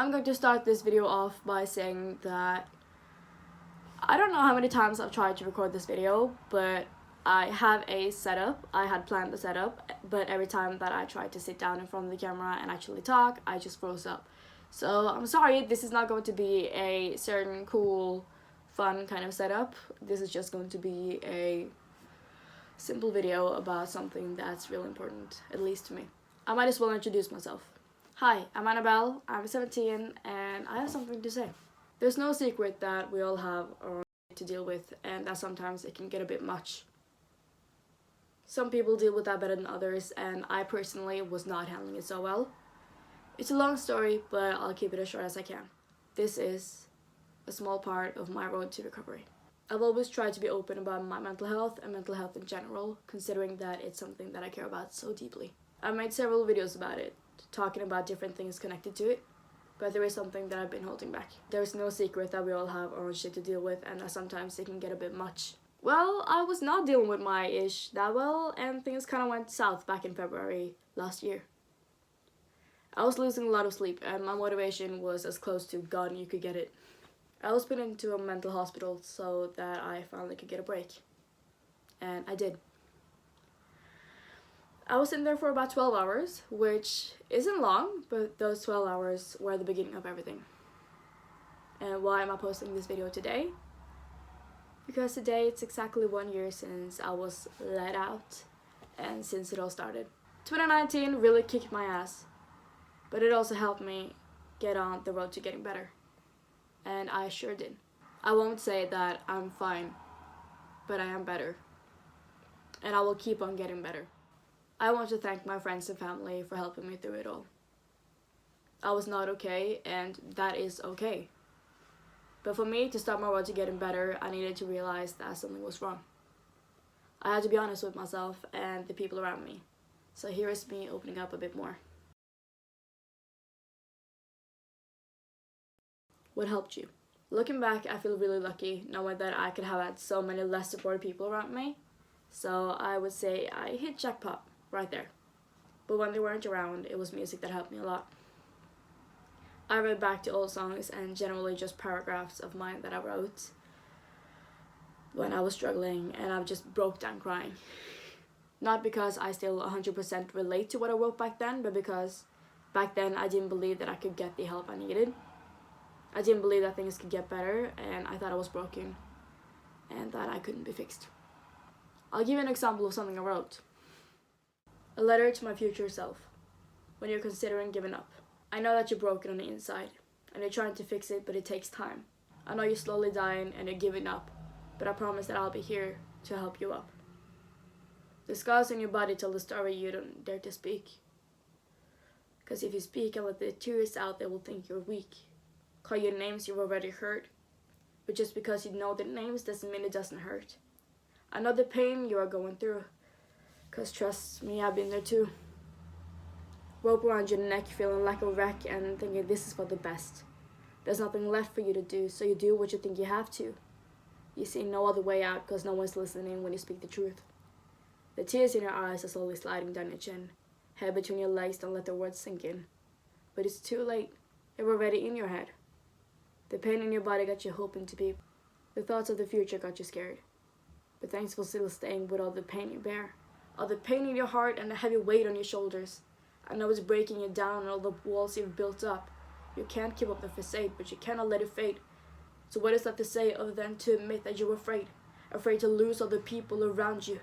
I'm going to start this video off by saying that I don't know how many times I've tried to record this video, but I have a setup. I had planned the setup, but every time that I tried to sit down in front of the camera and actually talk, I just froze up. So I'm sorry, this is not going to be a certain cool, fun kind of setup. This is just going to be a simple video about something that's really important, at least to me. I might as well introduce myself. Hi, I'm Annabelle, I'm 17, and I have something to say. There's no secret that we all have our own to deal with, and that sometimes it can get a bit much. Some people deal with that better than others, and I personally was not handling it so well. It's a long story, but I'll keep it as short as I can. This is a small part of my road to recovery. I've always tried to be open about my mental health and mental health in general, considering that it's something that I care about so deeply. I've made several videos about it, talking about different things connected to it, but there is something that I've been holding back. There's no secret that we all have our own shit to deal with, and that sometimes it can get a bit much. Well, I was not dealing with my ish that well, and things kind of went south back in February last year. I was losing a lot of sleep, and my motivation was as close to gone you could get it. I was put into a mental hospital so that I finally could get a break. And I did. I was in there for about 12 hours, which isn't long, but those 12 hours were the beginning of everything. And why am I posting this video today? Because today it's exactly 1 year since I was let out and since it all started. 2019 really kicked my ass, but it also helped me get on the road to getting better. And I sure did. I won't say that I'm fine, but I am better. And I will keep on getting better. I want to thank my friends and family for helping me through it all. I was not okay, and that is okay. But for me to start my road to getting better, I needed to realize that something was wrong. I had to be honest with myself and the people around me. So here is me opening up a bit more. What helped you? Looking back, I feel really lucky knowing that I could have had so many less supportive people around me. So I would say I hit jackpot right there. But when they weren't around, it was music that helped me a lot. I read back to old songs and generally just paragraphs of mine that I wrote when I was struggling, and I just broke down crying. Not because I still 100% relate to what I wrote back then, but because back then I didn't believe that I could get the help I needed. I didn't believe that things could get better, and I thought I was broken and that I couldn't be fixed. I'll give you an example of something I wrote. A letter to my future self. When you're considering giving up. I know that you're broken on the inside, and you're trying to fix it, but it takes time. I know you're slowly dying and you're giving up, but I promise that I'll be here to help you up. The scars on your body tell the story you don't dare to speak. Because if you speak and let the tears out, they will think you're weak. Call your names you've already heard, but just because you know the names doesn't mean it doesn't hurt. I know the pain you are going through, because trust me, I've been there too. Rope around your neck, feeling like a wreck and thinking this is for the best. There's nothing left for you to do, so you do what you think you have to. You see no other way out because no one's listening when you speak the truth. The tears in your eyes are slowly sliding down your chin. Head between your legs, don't let the words sink in. But it's too late. You're already in your head. The pain in your body got you hoping to be. The thoughts of the future got you scared. But thanks for still staying with all the pain you bear. All the pain in your heart and the heavy weight on your shoulders. I know it's breaking you down and all the walls you've built up. You can't keep up the facade, but you cannot let it fade. So what is left to say other than to admit that you're afraid? Afraid to lose all the people around you.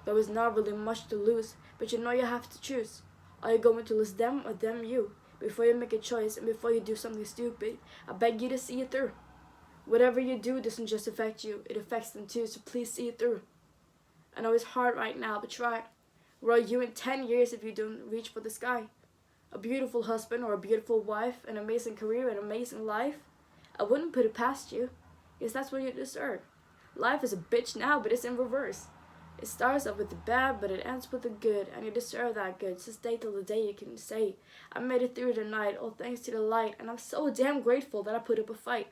There is not really much to lose, but you know you have to choose. Are you going to lose them or them you? Before you make a choice and before you do something stupid, I beg you to see it through. Whatever you do doesn't just affect you, it affects them too, so please see it through. I know it's hard right now, but try. Where are you in 10 years if you don't reach for the sky? A beautiful husband or a beautiful wife, an amazing career, an amazing life? I wouldn't put it past you, because that's what you deserve. Life is a bitch now, but it's in reverse. It starts off with the bad, but it ends with the good, and you deserve that good, so stay till the day you can say, I made it through the night, all thanks to the light, and I'm so damn grateful that I put up a fight.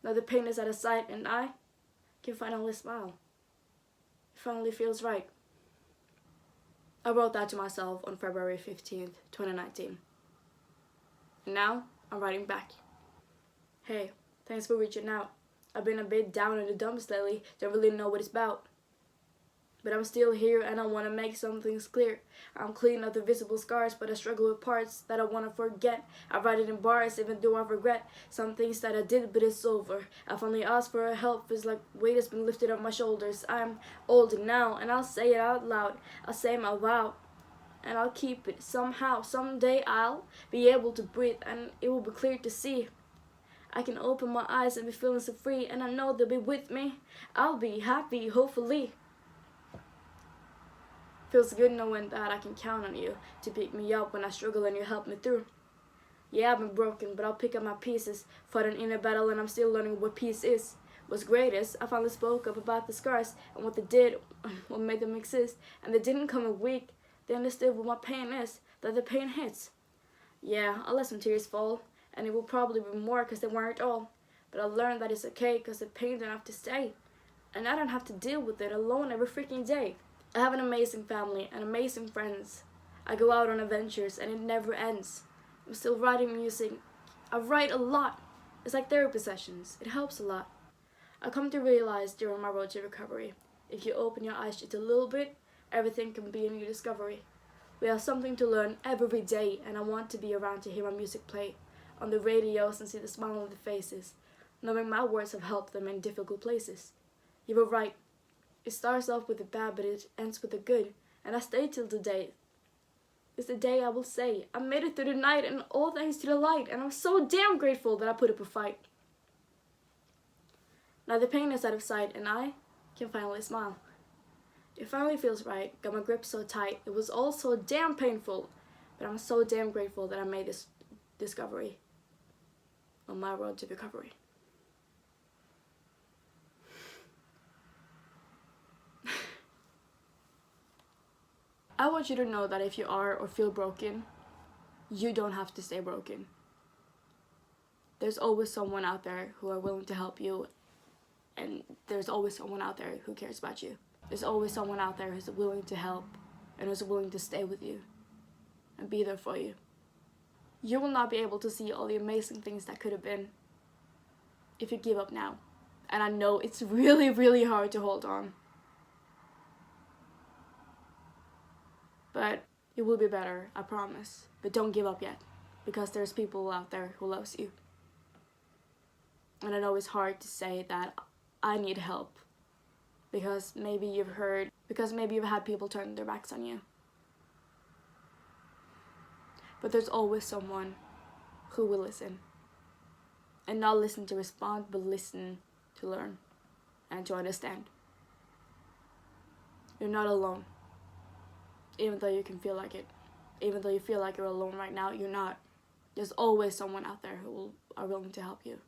Now the pain is out of sight, and I can finally smile. It finally feels right. I wrote that to myself on February 15th, 2019. And now, I'm writing back. Hey, thanks for reaching out. I've been a bit down in the dumps lately, don't really know what it's about. But I'm still here and I want to make some things clear. I'm clean of the visible scars, but I struggle with parts that I want to forget. I write it in bars even though I regret some things that I did, but it's over. I finally asked for help, it's like weight has been lifted off my shoulders. I'm older now and I'll say it out loud. I'll say my vow and I'll keep it somehow. Someday I'll be able to breathe and it will be clear to see. I can open my eyes and be feeling so free, and I know they'll be with me. I'll be happy, hopefully. Feels good knowing that I can count on you to pick me up when I struggle and you help me through. Yeah, I've been broken, but I'll pick up my pieces. Fought an inner battle and I'm still learning what peace is. What's great is I finally spoke up about the scars and what they did, what made them exist. And they didn't come a weak. They understood what my pain is, that the pain hits. Yeah, I'll let some tears fall, and it will probably be more because they weren't all. But I learned that it's okay because the pain don't have to stay. And I don't have to deal with it alone every freaking day. I have an amazing family and amazing friends. I go out on adventures and it never ends. I'm still writing music. I write a lot. It's like therapy sessions. It helps a lot. I come to realize during my road to recovery, if you open your eyes just a little bit, everything can be a new discovery. We have something to learn every day, and I want to be around to hear my music play on the radios and see the smile on their faces, knowing my words have helped them in difficult places. You were right. It starts off with the bad, but it ends with the good. And I stay till the day. It's the day I will say, I made it through the night and all thanks to the light. And I'm so damn grateful that I put up a fight. Now the pain is out of sight and I can finally smile. It finally feels right. Got my grip so tight. It was all so damn painful. But I'm so damn grateful that I made this discovery on my road to recovery. I want you to know that if you are or feel broken, you don't have to stay broken. There's always someone out there who are willing to help you, and there's always someone out there who cares about you. There's always someone out there who's willing to help and who's willing to stay with you and be there for you. You will not be able to see all the amazing things that could have been if you give up now. And I know it's really, really hard to hold on. But it will be better, I promise. But don't give up yet, because there's people out there who loves you. And I know it's hard to say that I need help, because maybe you've had people turn their backs on you. But there's always someone who will listen. And not listen to respond, but listen to learn and to understand. You're not alone. Even though you can feel like it. Even though you feel like you're alone right now, you're not. There's always someone out there who are willing to help you.